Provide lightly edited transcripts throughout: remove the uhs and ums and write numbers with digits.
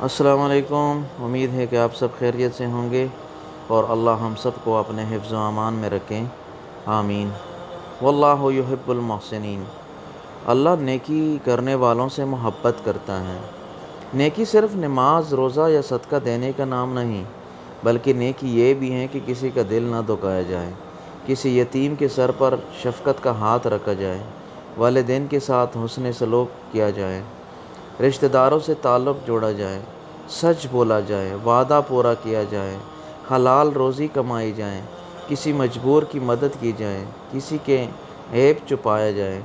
السلام علیکم۔ امید ہے کہ آپ سب خیریت سے ہوں گے اور اللہ ہم سب کو اپنے حفظ و امان میں رکھیں، آمین۔ واللہ یحب المحسنین۔ اللہ نیکی کرنے والوں سے محبت کرتا ہے۔ نیکی صرف نماز، روزہ یا صدقہ دینے کا نام نہیں، بلکہ نیکی یہ بھی ہے کہ کسی کا دل نہ دکھایا جائے، کسی یتیم کے سر پر شفقت کا ہاتھ رکھا جائے، والدین کے ساتھ حسن سلوک کیا جائے، رشتہ داروں سے تعلق جوڑا جائے، سچ بولا جائے، وعدہ پورا کیا جائے، حلال روزی کمائی جائے، کسی مجبور کی مدد کی جائے، کسی کے عیب چھپایا جائے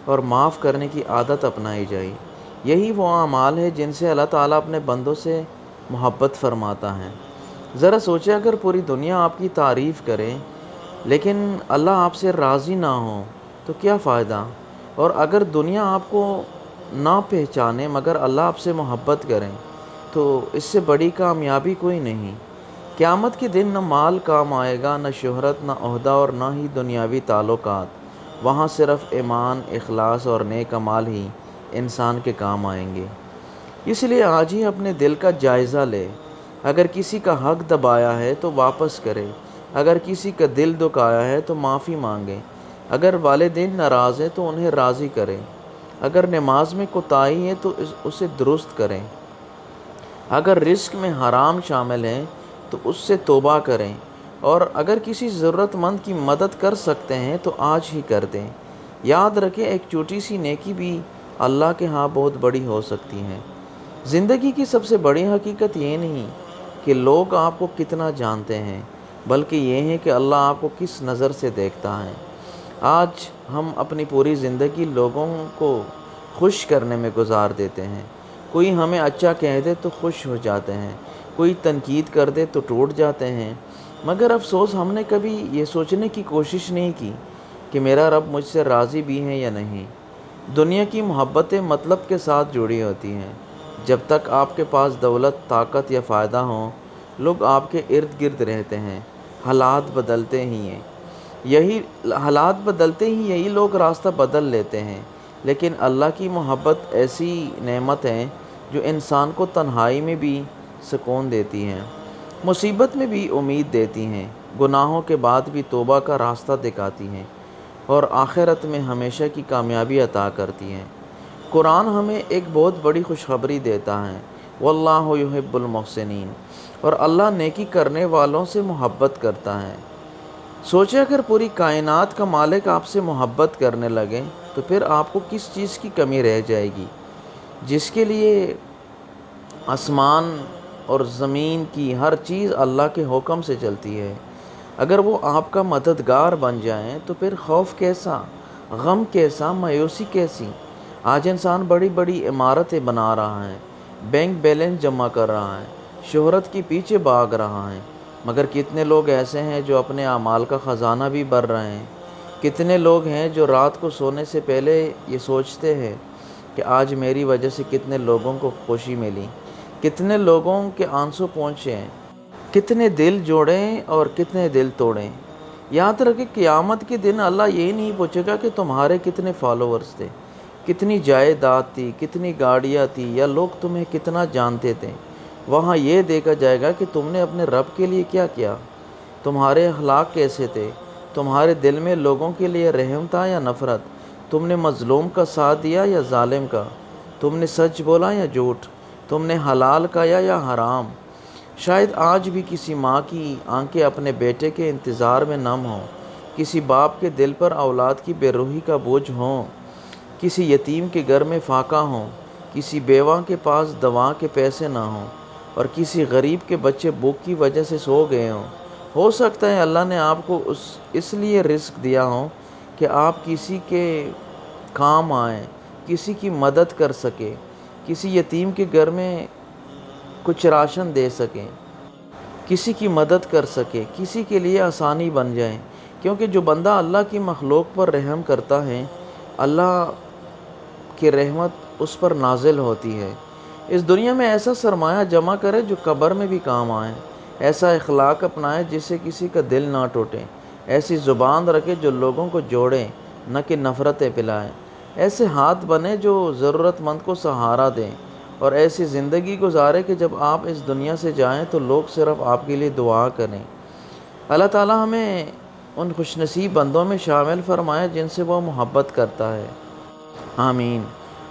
اور معاف کرنے کی عادت اپنائی جائے۔ یہی وہ اعمال ہے جن سے اللہ تعالیٰ اپنے بندوں سے محبت فرماتا ہے۔ ذرا سوچیں، اگر پوری دنیا آپ کی تعریف کرے لیکن اللہ آپ سے راضی نہ ہو تو کیا فائدہ؟ اور اگر دنیا آپ کو نہ پہچانے مگر اللہ آپ سے محبت کریں تو اس سے بڑی کامیابی کوئی نہیں۔ قیامت کے دن نہ مال کام آئے گا، نہ شہرت، نہ عہدہ اور نہ ہی دنیاوی تعلقات۔ وہاں صرف ایمان، اخلاص اور نیک اعمال ہی انسان کے کام آئیں گے۔ اس لیے آج ہی اپنے دل کا جائزہ لے۔ اگر کسی کا حق دبایا ہے تو واپس کرے، اگر کسی کا دل دکھایا ہے تو معافی مانگے، اگر والدین ناراض ہیں تو انہیں راضی کرے، اگر نماز میں کوتاہی ہے تو اسے درست کریں، اگر رزق میں حرام شامل ہے تو اس سے توبہ کریں، اور اگر کسی ضرورت مند کی مدد کر سکتے ہیں تو آج ہی کر دیں۔ یاد رکھیں، ایک چھوٹی سی نیکی بھی اللہ کے ہاں بہت بڑی ہو سکتی ہے۔ زندگی کی سب سے بڑی حقیقت یہ نہیں کہ لوگ آپ کو کتنا جانتے ہیں، بلکہ یہ ہے کہ اللہ آپ کو کس نظر سے دیکھتا ہے۔ آج ہم اپنی پوری زندگی لوگوں کو خوش کرنے میں گزار دیتے ہیں۔ کوئی ہمیں اچھا کہہ دے تو خوش ہو جاتے ہیں، کوئی تنقید کر دے تو ٹوٹ جاتے ہیں، مگر افسوس ہم نے کبھی یہ سوچنے کی کوشش نہیں کی کہ میرا رب مجھ سے راضی بھی ہے یا نہیں۔ دنیا کی محبتیں مطلب کے ساتھ جڑی ہوتی ہیں۔ جب تک آپ کے پاس دولت، طاقت یا فائدہ ہوں، لوگ آپ کے ارد گرد رہتے ہیں۔ حالات بدلتے ہی یہی لوگ راستہ بدل لیتے ہیں، لیکن اللہ کی محبت ایسی نعمت ہے جو انسان کو تنہائی میں بھی سکون دیتی ہے، مصیبت میں بھی امید دیتی ہیں، گناہوں کے بعد بھی توبہ کا راستہ دکھاتی ہیں اور آخرت میں ہمیشہ کی کامیابی عطا کرتی ہیں۔ قرآن ہمیں ایک بہت بڑی خوشخبری دیتا ہے، واللہ یحب المحسنین، اور اللہ نیکی کرنے والوں سے محبت کرتا ہے۔ سوچیں، اگر پوری کائنات کا مالک آپ سے محبت کرنے لگے تو پھر آپ کو کس چیز کی کمی رہ جائے گی؟ جس کے لیے آسمان اور زمین کی ہر چیز اللہ کے حکم سے چلتی ہے، اگر وہ آپ کا مددگار بن جائیں تو پھر خوف کیسا، غم کیسا، مایوسی کیسی؟ آج انسان بڑی بڑی عمارتیں بنا رہا ہے، بینک بیلنس جمع کر رہا ہے، شہرت کے پیچھے بھاگ رہا ہے، مگر کتنے لوگ ایسے ہیں جو اپنے اعمال کا خزانہ بھی بھر رہے ہیں؟ کتنے لوگ ہیں جو رات کو سونے سے پہلے یہ سوچتے ہیں کہ آج میری وجہ سے کتنے لوگوں کو خوشی ملی، کتنے لوگوں کے آنسو پہنچے ہیں، کتنے دل جوڑیں اور کتنے دل توڑیں؟ یاد رکھیں، قیامت کے دن اللہ یہ نہیں پوچھے گا کہ تمہارے کتنے فالوورز تھے، کتنی جائیداد تھی، کتنی گاڑیاں تھی، یا لوگ تمہیں کتنا جانتے تھے۔ وہاں یہ دیکھا جائے گا کہ تم نے اپنے رب کے لیے کیا کیا، تمہارے اخلاق کیسے تھے، تمہارے دل میں لوگوں کے لیے رحم تھا یا نفرت، تم نے مظلوم کا ساتھ دیا یا ظالم کا، تم نے سچ بولا یا جھوٹ، تم نے حلال کھایا یا حرام۔ شاید آج بھی کسی ماں کی آنکھیں اپنے بیٹے کے انتظار میں نم ہوں، کسی باپ کے دل پر اولاد کی بے روحی کا بوجھ ہوں، کسی یتیم کے گھر میں فاقہ ہوں، کسی بیوہ کے پاس دوا کے پیسے نہ ہوں، اور کسی غریب کے بچے بھوک کی وجہ سے سو گئے ہوں۔ ہو سکتا ہے اللہ نے آپ کو اس لیے رزق دیا ہو کہ آپ کسی کے کام آئیں، کسی کی مدد کر سکیں، کسی یتیم کے گھر میں کچھ راشن دے سکیں، کسی کی مدد کر سکے، کسی کے لیے آسانی بن جائے، کیونکہ جو بندہ اللہ کی مخلوق پر رحم کرتا ہے، اللہ کی رحمت اس پر نازل ہوتی ہے۔ اس دنیا میں ایسا سرمایہ جمع کرے جو قبر میں بھی کام آئے، ایسا اخلاق اپنائے جس سے کسی کا دل نہ ٹوٹے، ایسی زبان رکھے جو لوگوں کو جوڑے نہ کہ نفرتیں پلائے، ایسے ہاتھ بنے جو ضرورت مند کو سہارا دیں، اور ایسی زندگی گزارے کہ جب آپ اس دنیا سے جائیں تو لوگ صرف آپ کے لیے دعا کریں۔ اللہ تعالیٰ ہمیں ان خوش نصیب بندوں میں شامل فرمائے جن سے وہ محبت کرتا ہے، آمین۔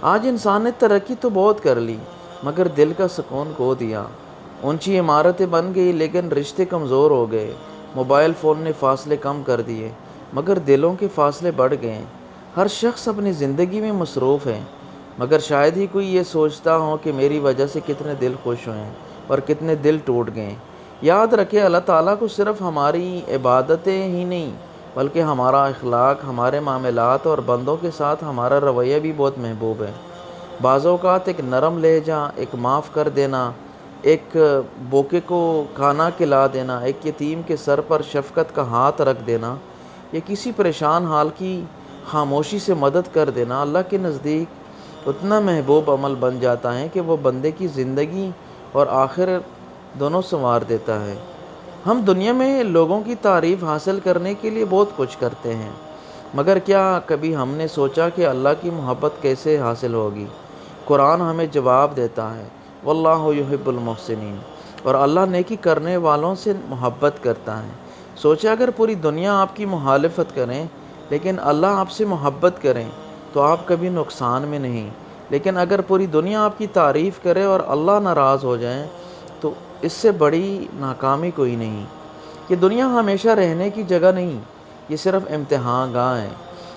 آج انسان نے ترقی تو بہت کر لی مگر دل کا سکون کھو دیا۔ اونچی عمارتیں بن گئی لیکن رشتے کمزور ہو گئے۔ موبائل فون نے فاصلے کم کر دیے مگر دلوں کے فاصلے بڑھ گئے۔ ہر شخص اپنی زندگی میں مصروف ہے مگر شاید ہی کوئی یہ سوچتا ہو کہ میری وجہ سے کتنے دل خوش ہوئے اور کتنے دل ٹوٹ گئے۔ یاد رکھیں، اللہ تعالیٰ کو صرف ہماری عبادتیں ہی نہیں بلکہ ہمارا اخلاق، ہمارے معاملات اور بندوں کے ساتھ ہمارا رویہ بھی بہت محبوب ہے۔ بعض اوقات ایک نرم لہجہ، ایک معاف کر دینا، ایک بوکے کو کھانا کھلا دینا، ایک یتیم کے سر پر شفقت کا ہاتھ رکھ دینا یا کسی پریشان حال کی خاموشی سے مدد کر دینا اللہ کے نزدیک اتنا محبوب عمل بن جاتا ہے کہ وہ بندے کی زندگی اور آخرت دونوں سنوار دیتا ہے۔ ہم دنیا میں لوگوں کی تعریف حاصل کرنے کے لیے بہت کچھ کرتے ہیں مگر کیا کبھی ہم نے سوچا کہ اللہ کی محبت کیسے حاصل ہوگی؟ قرآن ہمیں جواب دیتا ہے، واللہ یحب المحسنین، اور اللہ نیکی کرنے والوں سے محبت کرتا ہے۔ سوچیں اگر پوری دنیا آپ کی مخالفت کریں لیکن اللہ آپ سے محبت کریں تو آپ کبھی نقصان میں نہیں، لیکن اگر پوری دنیا آپ کی تعریف کرے اور اللہ ناراض ہو جائیں تو اس سے بڑی ناکامی کوئی نہیں۔ یہ دنیا ہمیشہ رہنے کی جگہ نہیں، یہ صرف امتحان گاہ ہے۔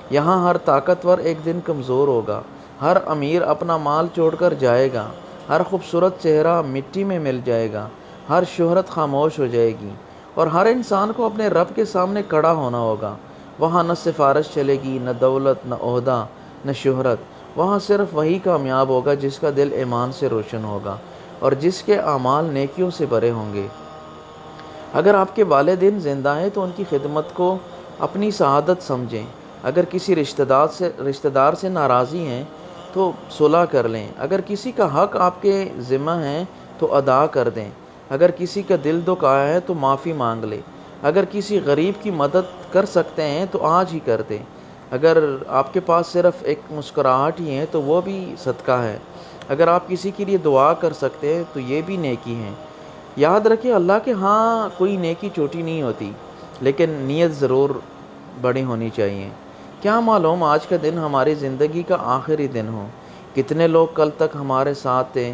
یہاں ہر طاقتور ایک دن کمزور ہوگا، ہر امیر اپنا مال چھوڑ کر جائے گا، ہر خوبصورت چہرہ مٹی میں مل جائے گا، ہر شہرت خاموش ہو جائے گی اور ہر انسان کو اپنے رب کے سامنے کھڑا ہونا ہوگا۔ وہاں نہ سفارش چلے گی، نہ دولت، نہ عہدہ، نہ شہرت۔ وہاں صرف وہی کامیاب ہوگا جس کا دل ایمان سے روشن ہوگا اور جس کے اعمال نیکیوں سے بھرے ہوں گے۔ اگر آپ کے والدین زندہ ہیں تو ان کی خدمت کو اپنی سعادت سمجھیں۔ اگر کسی رشتہ دار سے ناراضی ہیں تو صلح کر لیں۔ اگر کسی کا حق آپ کے ذمہ ہے تو ادا کر دیں۔ اگر کسی کا دل دکھایا ہے تو معافی مانگ لیں۔ اگر کسی غریب کی مدد کر سکتے ہیں تو آج ہی کر دیں۔ اگر آپ کے پاس صرف ایک مسکراہٹ ہی ہے تو وہ بھی صدقہ ہے۔ اگر آپ کسی کے لیے دعا کر سکتے ہیں تو یہ بھی نیکی ہے۔ یاد رکھیں، اللہ کے ہاں کوئی نیکی چھوٹی نہیں ہوتی لیکن نیت ضرور بڑی ہونی چاہیے۔ کیا معلوم آج کا دن ہماری زندگی کا آخری دن ہو۔ کتنے لوگ کل تک ہمارے ساتھ تھے،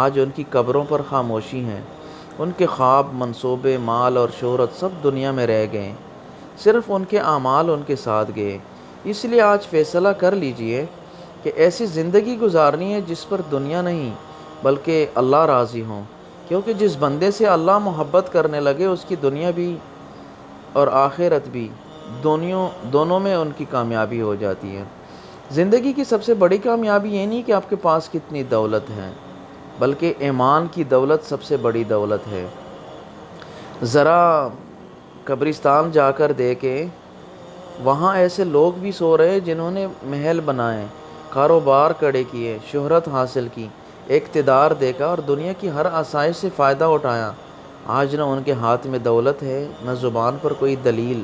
آج ان کی قبروں پر خاموشی ہے۔ ان کے خواب، منصوبے، مال اور شہرت سب دنیا میں رہ گئے، صرف ان کے اعمال ان کے ساتھ گئے۔ اس لیے آج فیصلہ کر لیجئے کہ ایسی زندگی گزارنی ہے جس پر دنیا نہیں بلکہ اللہ راضی ہوں، کیونکہ جس بندے سے اللہ محبت کرنے لگے اس کی دنیا بھی اور آخرت بھی دونوں میں ان کی کامیابی ہو جاتی ہے۔ زندگی کی سب سے بڑی کامیابی یہ نہیں کہ آپ کے پاس کتنی دولت ہے بلکہ ایمان کی دولت سب سے بڑی دولت ہے۔ ذرا قبرستان جا کر دیکھیں، وہاں ایسے لوگ بھی سو رہے جنہوں نے محل بنائے، کاروبار کھڑے کیے، شہرت حاصل کی، اقتدار دیکھا اور دنیا کی ہر آسائش سے فائدہ اٹھایا۔ آج نہ ان کے ہاتھ میں دولت ہے، نہ زبان پر کوئی دلیل،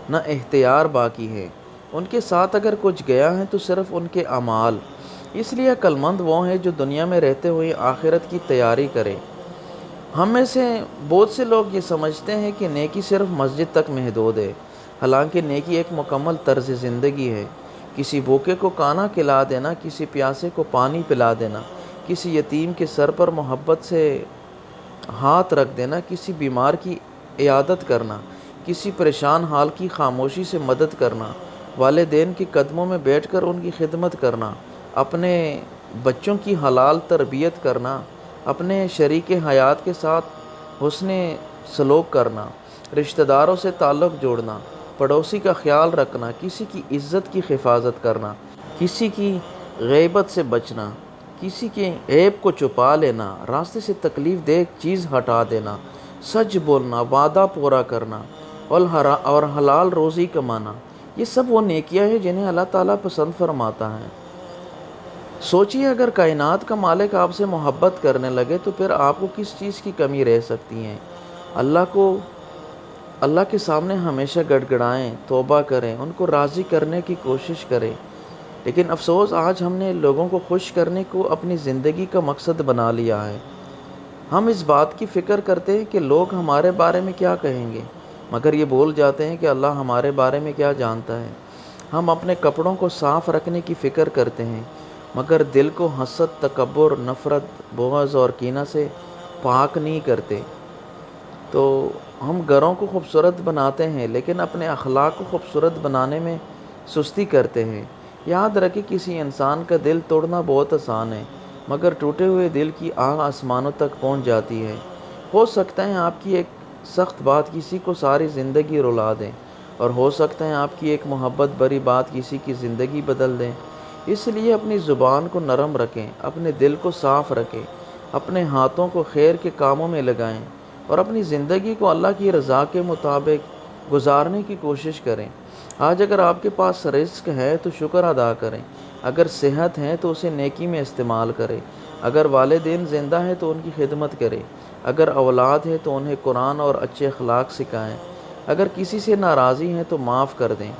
نہ اختیار باقی ہے۔ ان کے ساتھ اگر کچھ گیا ہے تو صرف ان کے اعمال۔ اس لیے عقل مند وہ ہیں جو دنیا میں رہتے ہوئے آخرت کی تیاری کرے۔ ہم میں سے بہت سے لوگ یہ سمجھتے ہیں کہ نیکی صرف مسجد تک محدود ہے، حالانکہ نیکی ایک مکمل طرز زندگی ہے۔ کسی بھوکے کو کھانا کھلا دینا، کسی پیاسے کو پانی پلا دینا، کسی یتیم کے سر پر محبت سے ہاتھ رکھ دینا، کسی بیمار کی عیادت کرنا، کسی پریشان حال کی خاموشی سے مدد کرنا، والدین کے قدموں میں بیٹھ کر ان کی خدمت کرنا، اپنے بچوں کی حلال تربیت کرنا، اپنے شریک حیات کے ساتھ حسن سلوک کرنا، رشتہ داروں سے تعلق جوڑنا، پڑوسی کا خیال رکھنا، کسی کی عزت کی حفاظت کرنا، کسی کی غیبت سے بچنا، کسی کے عیب کو چھپا لینا، راستے سے تکلیف دہ چیز ہٹا دینا، سچ بولنا، وعدہ پورا کرنا اور حلال روزی کمانا، یہ سب وہ نیکیاں ہیں جنہیں اللہ تعالیٰ پسند فرماتا ہے۔ سوچئے اگر کائنات کا مالک آپ سے محبت کرنے لگے تو پھر آپ کو کس چیز کی کمی رہ سکتی ہے؟ اللہ کے سامنے ہمیشہ گڑ گڑائیں، توبہ کریں، ان کو راضی کرنے کی کوشش کریں، لیکن افسوس آج ہم نے لوگوں کو خوش کرنے کو اپنی زندگی کا مقصد بنا لیا ہے۔ ہم اس بات کی فکر کرتے ہیں کہ لوگ ہمارے بارے میں کیا کہیں گے، مگر یہ بھول جاتے ہیں کہ اللہ ہمارے بارے میں کیا جانتا ہے۔ ہم اپنے کپڑوں کو صاف رکھنے کی فکر کرتے ہیں، مگر دل کو حسد، تکبر، نفرت، بغض اور کینہ سے پاک نہیں کرتے۔ تو ہم گھروں کو خوبصورت بناتے ہیں لیکن اپنے اخلاق کو خوبصورت بنانے میں سستی کرتے ہیں۔ یاد رکھیں، کسی انسان کا دل توڑنا بہت آسان ہے، مگر ٹوٹے ہوئے دل کی آگ آسمانوں تک پہنچ جاتی ہے۔ ہو سکتا ہے آپ کی ایک سخت بات کسی کو ساری زندگی رلا دے، اور ہو سکتا ہے آپ کی ایک محبت بھری بات کسی کی زندگی بدل دے۔ اس لیے اپنی زبان کو نرم رکھیں، اپنے دل کو صاف رکھیں، اپنے ہاتھوں کو خیر کے کاموں میں لگائیں، اور اپنی زندگی کو اللہ کی رضا کے مطابق گزارنے کی کوشش کریں۔ آج اگر آپ کے پاس رزق ہے تو شکر ادا کریں، اگر صحت ہے تو اسے نیکی میں استعمال کریں، اگر والدین زندہ ہیں تو ان کی خدمت کریں، اگر اولاد ہے تو انہیں قرآن اور اچھے اخلاق سکھائیں، اگر کسی سے ناراضی ہیں تو معاف کر دیں،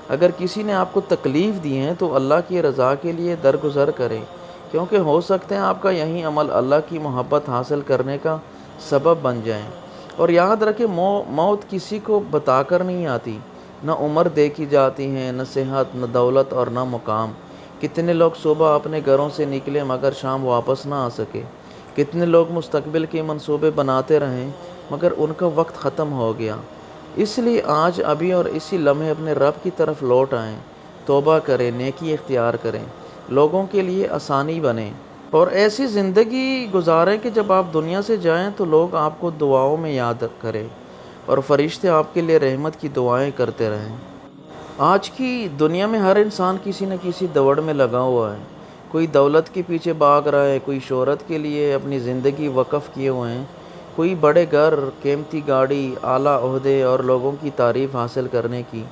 اگر کسی نے آپ کو تکلیف دی ہے تو اللہ کی رضا کے لیے درگزر کریں، کیونکہ ہو سکتا ہے آپ کا یہی عمل اللہ کی محبت حاصل کرنے کا سبب بن جائیں۔ اور یاد رکھیں، موت کسی کو بتا کر نہیں آتی، نہ عمر دیکھی جاتی ہے، نہ صحت، نہ دولت اور نہ مقام۔ کتنے لوگ صبح اپنے گھروں سے نکلے مگر شام واپس نہ آ سکے، کتنے لوگ مستقبل کے منصوبے بناتے رہیں مگر ان کا وقت ختم ہو گیا۔ اس لیے آج، ابھی اور اسی لمحے اپنے رب کی طرف لوٹ آئیں، توبہ کریں، نیکی اختیار کریں، لوگوں کے لیے آسانی بنیں، اور ایسی زندگی گزاریں کہ جب آپ دنیا سے جائیں تو لوگ آپ کو دعاؤں میں یاد کریں اور فرشتے آپ کے لیے رحمت کی دعائیں کرتے رہیں۔ آج کی دنیا میں ہر انسان کسی نہ کسی دوڑ میں لگا ہوا ہے۔ کوئی دولت کے پیچھے بھاگ رہا ہے، کوئی شہرت کے لیے اپنی زندگی وقف کیے ہوئے ہیں، کوئی بڑے گھر، قیمتی گاڑی، اعلیٰ عہدے اور لوگوں کی تعریف حاصل کرنے کی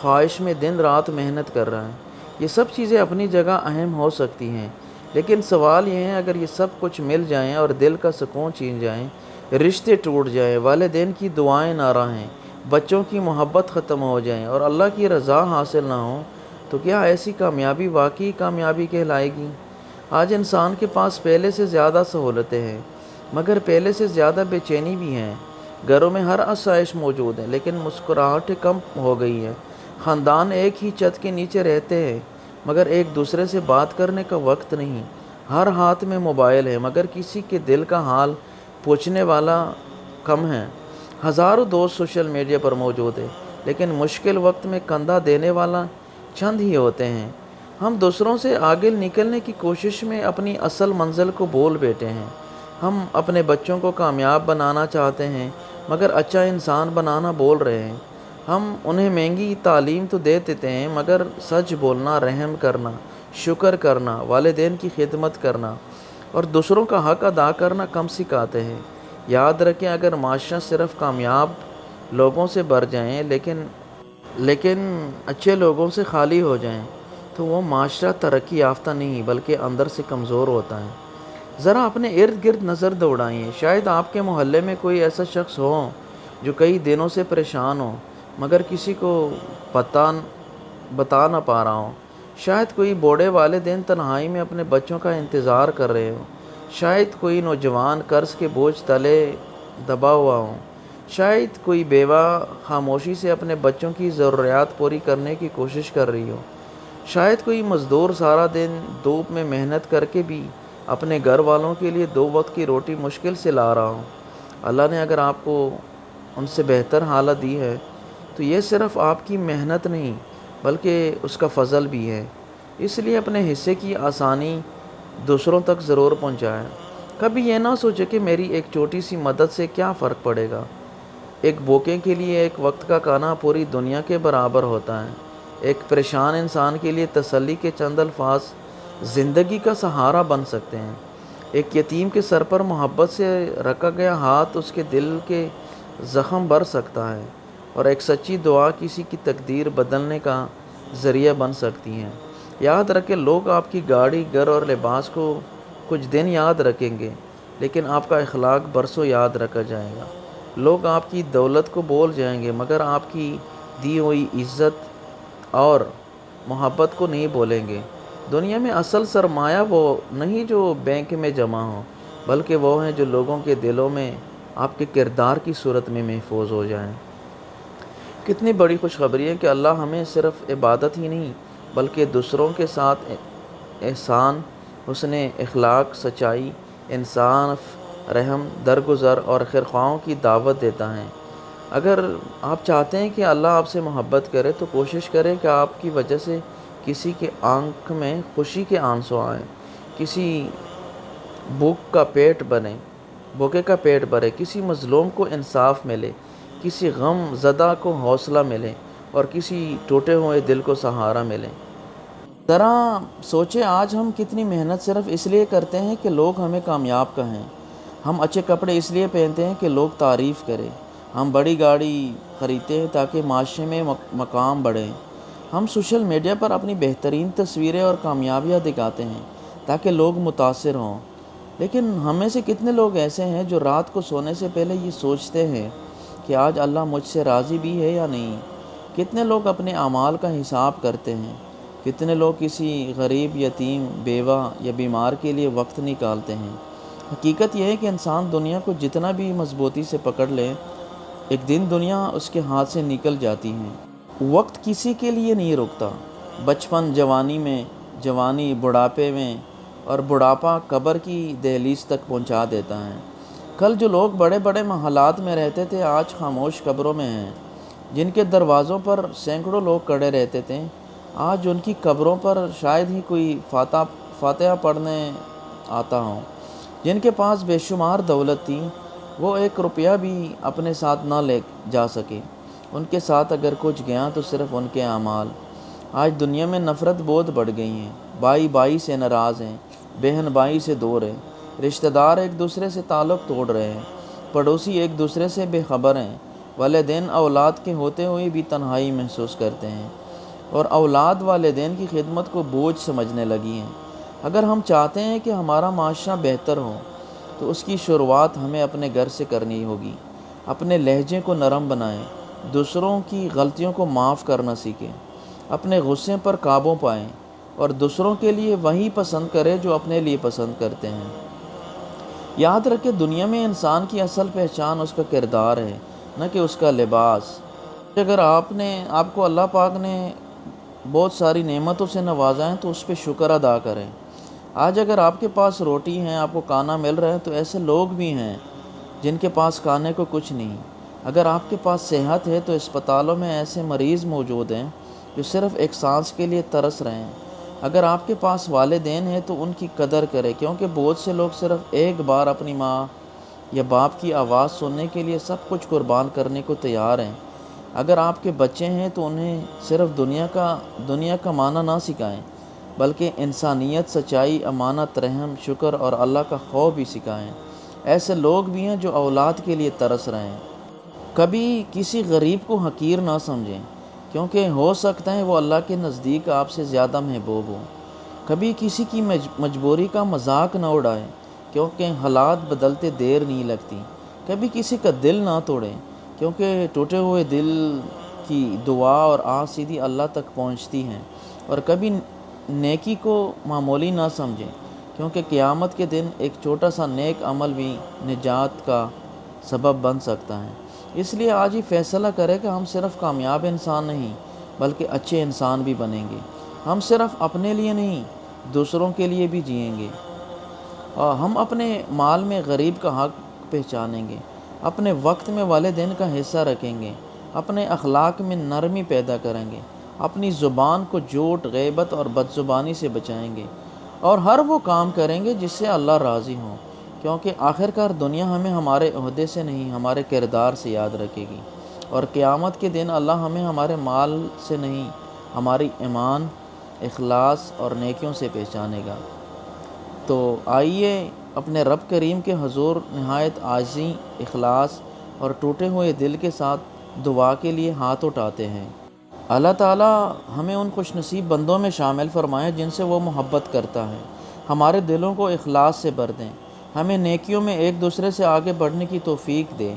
خواہش میں دن رات محنت کر رہا ہے۔ یہ سب چیزیں اپنی جگہ اہم ہو سکتی ہیں، لیکن سوال یہ ہے، اگر یہ سب کچھ مل جائیں اور دل کا سکون چھین جائیں، رشتے ٹوٹ جائیں، والدین کی دعائیں نہ رہیں، بچوں کی محبت ختم ہو جائیں اور اللہ کی رضا حاصل نہ ہو، تو کیا ایسی کامیابی واقعی کامیابی کہلائے گی؟ آج انسان کے پاس پہلے سے زیادہ سہولتیں ہیں، مگر پہلے سے زیادہ بے چینی بھی ہیں۔ گھروں میں ہر آسائش موجود ہے لیکن مسکراہٹیں کم ہو گئی ہیں۔ خاندان ایک ہی چھت کے نیچے رہتے ہیں مگر ایک دوسرے سے بات کرنے کا وقت نہیں۔ ہر ہاتھ میں موبائل ہے مگر کسی کے دل کا حال پوچھنے والا کم ہے۔ ہزاروں دوست سوشل میڈیا پر موجود ہیں لیکن مشکل وقت میں کندھا دینے والا چند ہی ہوتے ہیں۔ ہم دوسروں سے آگے نکلنے کی کوشش میں اپنی اصل منزل کو بھول بیٹھے ہیں۔ ہم اپنے بچوں کو کامیاب بنانا چاہتے ہیں مگر اچھا انسان بنانا بول رہے ہیں۔ ہم انہیں مہنگی تعلیم تو دے دیتے ہیں مگر سچ بولنا، رحم کرنا، شکر کرنا، والدین کی خدمت کرنا اور دوسروں کا حق ادا کرنا کم سکھاتے ہیں۔ یاد رکھیں، اگر معاشرہ صرف کامیاب لوگوں سے بھر جائیں لیکن اچھے لوگوں سے خالی ہو جائیں تو وہ معاشرہ ترقی یافتہ نہیں بلکہ اندر سے کمزور ہوتا ہے۔ ذرا اپنے ارد گرد نظر دوڑائیں، شاید آپ کے محلے میں کوئی ایسا شخص ہو جو کئی دنوں سے پریشان ہو مگر کسی کو بتا نہ پا رہا ہو۔ شاید کوئی بوڑھے والدین تنہائی میں اپنے بچوں کا انتظار کر رہے ہو، شاید کوئی نوجوان قرض کے بوجھ تلے دبا ہوا ہو، شاید کوئی بیوہ خاموشی سے اپنے بچوں کی ضروریات پوری کرنے کی کوشش کر رہی ہو، شاید کوئی مزدور سارا دن دھوپ میں محنت کر کے بھی اپنے گھر والوں کے لیے 2 وقت کی روٹی مشکل سے لا رہا ہو۔ اللہ نے اگر آپ کو ان سے بہتر حالت دی ہے تو یہ صرف آپ کی محنت نہیں بلکہ اس کا فضل بھی ہے۔ اس لیے اپنے حصے کی آسانی دوسروں تک ضرور پہنچائیں۔ کبھی یہ نہ سوچے کہ میری ایک چھوٹی سی مدد سے کیا فرق پڑے گا۔ ایک بھوکے کے لیے ایک وقت کا کھانا پوری دنیا کے برابر ہوتا ہے۔ ایک پریشان انسان کے لیے تسلی کے چند الفاظ زندگی کا سہارا بن سکتے ہیں۔ ایک یتیم کے سر پر محبت سے رکھا گیا ہاتھ اس کے دل کے زخم بھر سکتا ہے، اور ایک سچی دعا کسی کی تقدیر بدلنے کا ذریعہ بن سکتی ہے۔ یاد رکھیں، لوگ آپ کی گاڑی، گھر اور لباس کو کچھ دن یاد رکھیں گے لیکن آپ کا اخلاق برسوں یاد رکھا جائے گا۔ لوگ آپ کی دولت کو بھول جائیں گے مگر آپ کی دی ہوئی عزت اور محبت کو نہیں بھولیں گے۔ دنیا میں اصل سرمایہ وہ نہیں جو بینک میں جمع ہو، بلکہ وہ ہیں جو لوگوں کے دلوں میں آپ کے کردار کی صورت میں محفوظ ہو جائیں۔ کتنی بڑی خوشخبری ہے کہ اللہ ہمیں صرف عبادت ہی نہیں بلکہ دوسروں کے ساتھ احسان، حسن اخلاق، سچائی، انصاف، رحم، درگزر اور خیرخواہوں کی دعوت دیتا ہے۔ اگر آپ چاہتے ہیں کہ اللہ آپ سے محبت کرے تو کوشش کریں کہ آپ کی وجہ سے کسی کے آنکھ میں خوشی کے آنسو آئیں، کسی بھوکے کا پیٹ بھرے، کسی مظلوم کو انصاف ملے، کسی غم زدہ کو حوصلہ ملے اور کسی ٹوٹے ہوئے دل کو سہارا ملے۔ ذرا سوچیں، آج ہم کتنی محنت صرف اس لیے کرتے ہیں کہ لوگ ہمیں کامیاب کہیں۔ ہم اچھے کپڑے اس لیے پہنتے ہیں کہ لوگ تعریف کریں۔ ہم بڑی گاڑی خریدتے ہیں تاکہ معاشرے میں مقام بڑھے۔ ہم سوشل میڈیا پر اپنی بہترین تصویریں اور کامیابیاں دکھاتے ہیں تاکہ لوگ متاثر ہوں۔ لیکن ہم میں سے کتنے لوگ ایسے ہیں جو رات کو سونے سے پہلے یہ سوچتے ہیں کہ آج اللہ مجھ سے راضی بھی ہے یا نہیں؟ کتنے لوگ اپنے اعمال کا حساب کرتے ہیں؟ کتنے لوگ کسی غریب، یتیم، بیوہ یا بیمار کے لیے وقت نکالتے ہیں؟ حقیقت یہ ہے کہ انسان دنیا کو جتنا بھی مضبوطی سے پکڑ لے، ایک دن دنیا اس کے ہاتھ سے نکل جاتی ہے۔ وقت کسی کے لیے نہیں رکتا۔ بچپن جوانی بڑھاپے میں، اور بڑھاپا قبر کی دہلیز تک پہنچا دیتا ہے۔ کل جو لوگ بڑے بڑے محلات میں رہتے تھے آج خاموش قبروں میں ہیں۔ جن کے دروازوں پر سینکڑوں لوگ کھڑے رہتے تھے آج ان کی قبروں پر شاید ہی کوئی فاتحہ پڑھنے آتا ہو۔ جن کے پاس بے شمار دولت تھی وہ ایک روپیہ بھی اپنے ساتھ نہ لے جا سکے۔ ان کے ساتھ اگر کچھ گیا تو صرف ان کے اعمال۔ آج دنیا میں نفرت بہت بڑھ گئی ہیں۔ بھائی بھائی سے ناراض ہیں، بہن بھائی سے دور ہے، رشتہ دار ایک دوسرے سے تعلق توڑ رہے ہیں، پڑوسی ایک دوسرے سے بے خبر ہیں، والدین اولاد کے ہوتے ہوئے بھی تنہائی محسوس کرتے ہیں، اور اولاد والدین کی خدمت کو بوجھ سمجھنے لگی ہیں۔ اگر ہم چاہتے ہیں کہ ہمارا معاشرہ بہتر ہو تو اس کی شروعات ہمیں اپنے گھر سے کرنی ہوگی۔ اپنے لہجے کو نرم بنائیں، دوسروں کی غلطیوں کو معاف کرنا سیکھیں، اپنے غصے پر قابو پائیں اور دوسروں کے لیے وہی پسند کریں جو اپنے لیے پسند کرتے ہیں۔ یاد رکھیں، دنیا میں انسان کی اصل پہچان اس کا کردار ہے، نہ کہ اس کا لباس۔ اگر آپ کو اللہ پاک نے بہت ساری نعمتوں سے نوازا ہے تو اس پہ شکر ادا کریں۔ آج اگر آپ کے پاس روٹی ہیں، آپ کو کھانا مل رہا ہے، تو ایسے لوگ بھی ہیں جن کے پاس کھانے کو کچھ نہیں۔ اگر آپ کے پاس صحت ہے تو اسپتالوں میں ایسے مریض موجود ہیں جو صرف ایک سانس کے لیے ترس رہے ہیں۔ اگر آپ کے پاس والدین ہیں تو ان کی قدر کریں، کیونکہ بہت سے لوگ صرف ایک بار اپنی ماں یا باپ کی آواز سننے کے لیے سب کچھ قربان کرنے کو تیار ہیں۔ اگر آپ کے بچے ہیں تو انہیں صرف دنیا کا معنی نہ سکھائیں، بلکہ انسانیت، سچائی، امانت، رحم، شکر اور اللہ کا خوف بھی سکھائیں۔ ایسے لوگ بھی ہیں جو اولاد کے لیے ترس رہے ہیں۔ کبھی کسی غریب کو حقیر نہ سمجھیں، کیونکہ ہو سکتا ہے وہ اللہ کے نزدیک آپ سے زیادہ محبوب ہو۔ کبھی کسی کی مجبوری کا مذاق نہ اڑائیں، کیونکہ حالات بدلتے دیر نہیں لگتی۔ کبھی کسی کا دل نہ توڑیں، کیونکہ ٹوٹے ہوئے دل کی دعا اور آہ سیدھی اللہ تک پہنچتی ہیں۔ اور کبھی نیکی کو معمولی نہ سمجھیں، کیونکہ قیامت کے دن ایک چھوٹا سا نیک عمل بھی نجات کا سبب بن سکتا ہے۔ اس لیے آج ہی فیصلہ کریں کہ ہم صرف کامیاب انسان نہیں بلکہ اچھے انسان بھی بنیں گے۔ ہم صرف اپنے لیے نہیں، دوسروں کے لیے بھی جئیں گے۔ اور ہم اپنے مال میں غریب کا حق پہچانیں گے، اپنے وقت میں والدین کا حصہ رکھیں گے، اپنے اخلاق میں نرمی پیدا کریں گے، اپنی زبان کو جھوٹ، غیبت اور بدزبانی سے بچائیں گے، اور ہر وہ کام کریں گے جس سے اللہ راضی ہوں، کیونکہ آخرکار دنیا ہمیں ہمارے عہدے سے نہیں ہمارے کردار سے یاد رکھے گی، اور قیامت کے دن اللہ ہمیں ہمارے مال سے نہیں ہماری ایمان، اخلاص اور نیکیوں سے پہچانے گا۔ تو آئیے اپنے رب کریم کے حضور نہایت عاجزی، اخلاص اور ٹوٹے ہوئے دل کے ساتھ دعا کے لیے ہاتھ اٹھاتے ہیں۔ اللہ تعالیٰ ہمیں ان خوش نصیب بندوں میں شامل فرمائے جن سے وہ محبت کرتا ہے۔ ہمارے دلوں کو اخلاص سے بھر دیں، ہمیں نیکیوں میں ایک دوسرے سے آگے بڑھنے کی توفیق دے،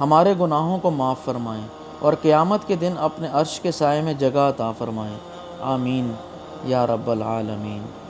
ہمارے گناہوں کو معاف فرمائیں، اور قیامت کے دن اپنے عرش کے سائے میں جگہ عطا فرمائیں۔ آمین۔ یا رب العالمین۔